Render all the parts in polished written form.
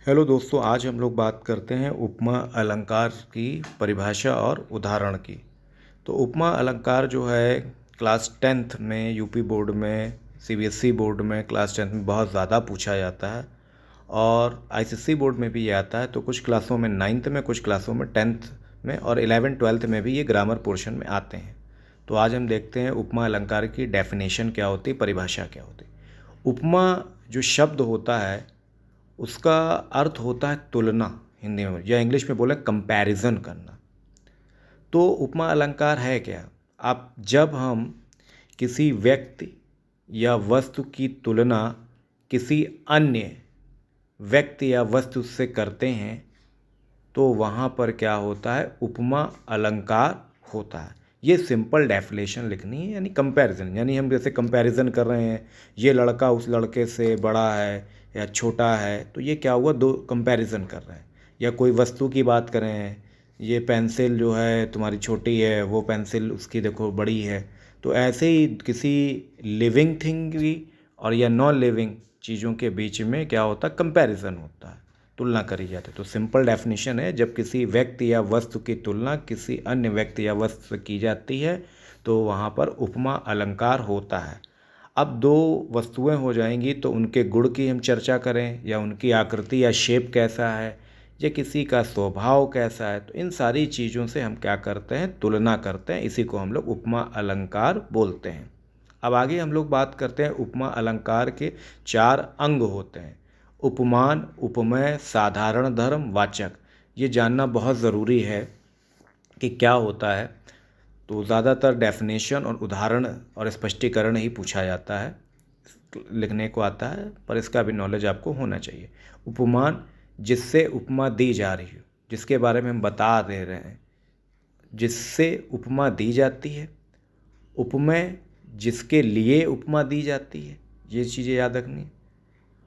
Hello दोस्तों, आज हम लोग बात करते हैं उपमा अलंकार की परिभाषा और उदाहरण की। तो उपमा अलंकार जो है क्लास 10th में यूपी बोर्ड में, सीबीएसई बोर्ड में क्लास 10th में बहुत ज़्यादा पूछा जाता है और आईसीएसई बोर्ड में भी ये आता है। तो कुछ क्लासों में 9th में, कुछ क्लासों में 10th में और 11th 12th में भी ये ग्रामर पोर्शन में आते हैं। तो आज हम देखते हैं उपमा अलंकार की डेफिनेशन क्या होती है, परिभाषा क्या होती है। उपमा जो शब्द होता है उसका अर्थ होता है तुलना, हिंदी में या इंग्लिश में बोले कंपैरिजन करना। तो उपमा अलंकार है क्या? आप जब हम किसी व्यक्ति या वस्तु की तुलना किसी अन्य व्यक्ति या वस्तु से करते हैं तो वहाँ पर क्या होता है, उपमा अलंकार होता है। ये सिंपल डेफिनेशन लिखनी है, यानी कंपैरिजन, यानी हम जैसे कंपैरिजन कर रहे हैं, ये लड़का उस लड़के से बड़ा है या छोटा है, तो ये क्या हुआ, दो कंपैरिजन कर रहे हैं। या कोई वस्तु की बात करें, ये पेंसिल जो है तुम्हारी छोटी है, वो पेंसिल उसकी देखो बड़ी है। तो ऐसे ही किसी लिविंग थिंग की और या नॉन लिविंग चीज़ों के बीच में क्या होता है, कंपैरिजन होता है, तुलना करी जाती है। तो सिंपल डेफिनेशन है, जब किसी व्यक्ति या वस्तु की तुलना किसी अन्य व्यक्ति या वस्तु से की जाती है तो वहाँ पर उपमा अलंकार होता है। अब दो वस्तुएं हो जाएंगी तो उनके गुण की हम चर्चा करें, या उनकी आकृति या शेप कैसा है, या किसी का स्वभाव कैसा है, तो इन सारी चीज़ों से हम क्या करते हैं, तुलना करते हैं। इसी को हम लोग उपमा अलंकार बोलते हैं। अब आगे हम लोग बात करते हैं, उपमा अलंकार के 4 अंग होते हैं: उपमान, उपमेय, साधारण धर्म, वाचक। ये जानना बहुत ज़रूरी है कि क्या होता है। तो ज़्यादातर डेफिनेशन और उदाहरण और स्पष्टीकरण ही पूछा जाता है, लिखने को आता है, पर इसका भी नॉलेज आपको होना चाहिए। उपमान, जिससे उपमा दी जा रही हो, जिसके बारे में हम बता दे रहे हैं, जिससे उपमा दी जाती है। उपमेय, जिसके लिए उपमा दी जाती है, ये चीज़ें याद रखनी है।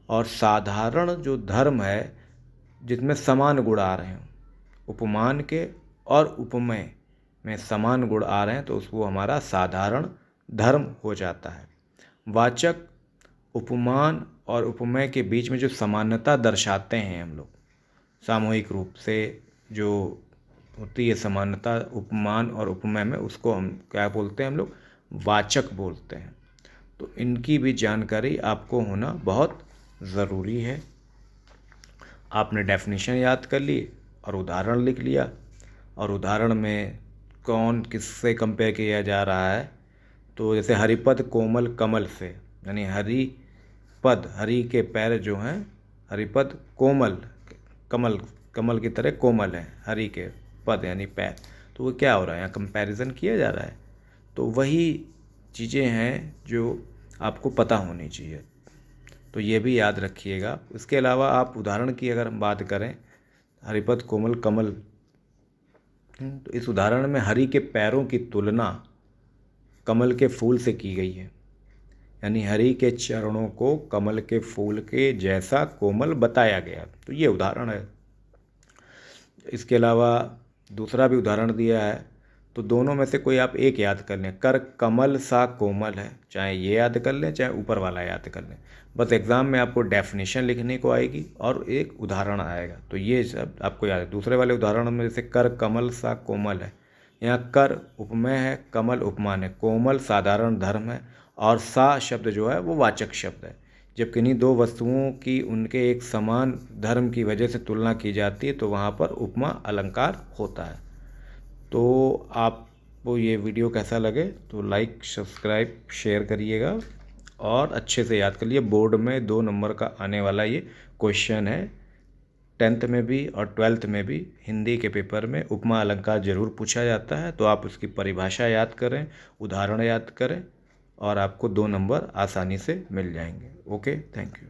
और साधारण जो धर्म है, जिसमें समान गुण आ रहे हैं, उपमान के और उपमेय में समान गुण आ रहे हैं तो उसको हमारा साधारण धर्म हो जाता है। वाचक, उपमान और उपमेय के बीच में जो समानता दर्शाते हैं हम लोग, सामूहिक रूप से जो होती है समानता उपमान और उपमेय में, उसको हम क्या बोलते हैं, हम लोग वाचक बोलते हैं। तो इनकी भी जानकारी आपको होना बहुत ज़रूरी है। आपने डेफिनेशन याद कर ली और उदाहरण लिख लिया, और उदाहरण में कौन किससे कंपेयर किया जा रहा है। तो जैसे हरिपद कोमल कमल से, यानी हरिपद, हरि के पैर जो हैं, हरिपद कोमल, कमल, कमल की तरह कोमल है, हरि के पद यानी पैर। तो वो क्या हो रहा है, यहाँ कंपैरिजन किया जा रहा है। तो वही चीज़ें हैं जो आपको पता होनी चाहिए, तो ये भी याद रखिएगा। इसके अलावा आप उदाहरण की अगर हम बात करें, हरिपद कोमल कमल, तो इस उदाहरण में हरि के पैरों की तुलना कमल के फूल से की गई है, यानी हरि के चरणों को कमल के फूल के जैसा कोमल बताया गया। तो ये उदाहरण है। इसके अलावा दूसरा भी उदाहरण दिया है, तो दोनों में से कोई आप एक याद कर लें। कर कमल सा कोमल है, चाहे ये याद कर लें चाहे ऊपर वाला याद कर लें। बस एग्ज़ाम में आपको डेफिनेशन लिखने को आएगी और एक उदाहरण आएगा, तो ये सब आपको याद है। दूसरे वाले उदाहरण में जैसे कर कमल सा कोमल है, यहाँ कर उपमेय है, कमल उपमान है, कोमल साधारण धर्म है, और सा शब्द जो है वो वाचक शब्द है। जब किन्हीं दो वस्तुओं की उनके एक समान धर्म की वजह से तुलना की जाती है तो वहाँ पर उपमा अलंकार होता है। तो आपको ये वीडियो कैसा लगे तो लाइक, सब्सक्राइब, शेयर करिएगा और अच्छे से याद कर लिए। बोर्ड में 2 नंबर का आने वाला ये क्वेश्चन है। 10th में भी और 12th में भी हिंदी के पेपर में उपमा अलंकार जरूर पूछा जाता है। तो आप उसकी परिभाषा याद करें, उदाहरण याद करें, और आपको 2 नंबर आसानी से मिल जाएंगे। Okay, thank you.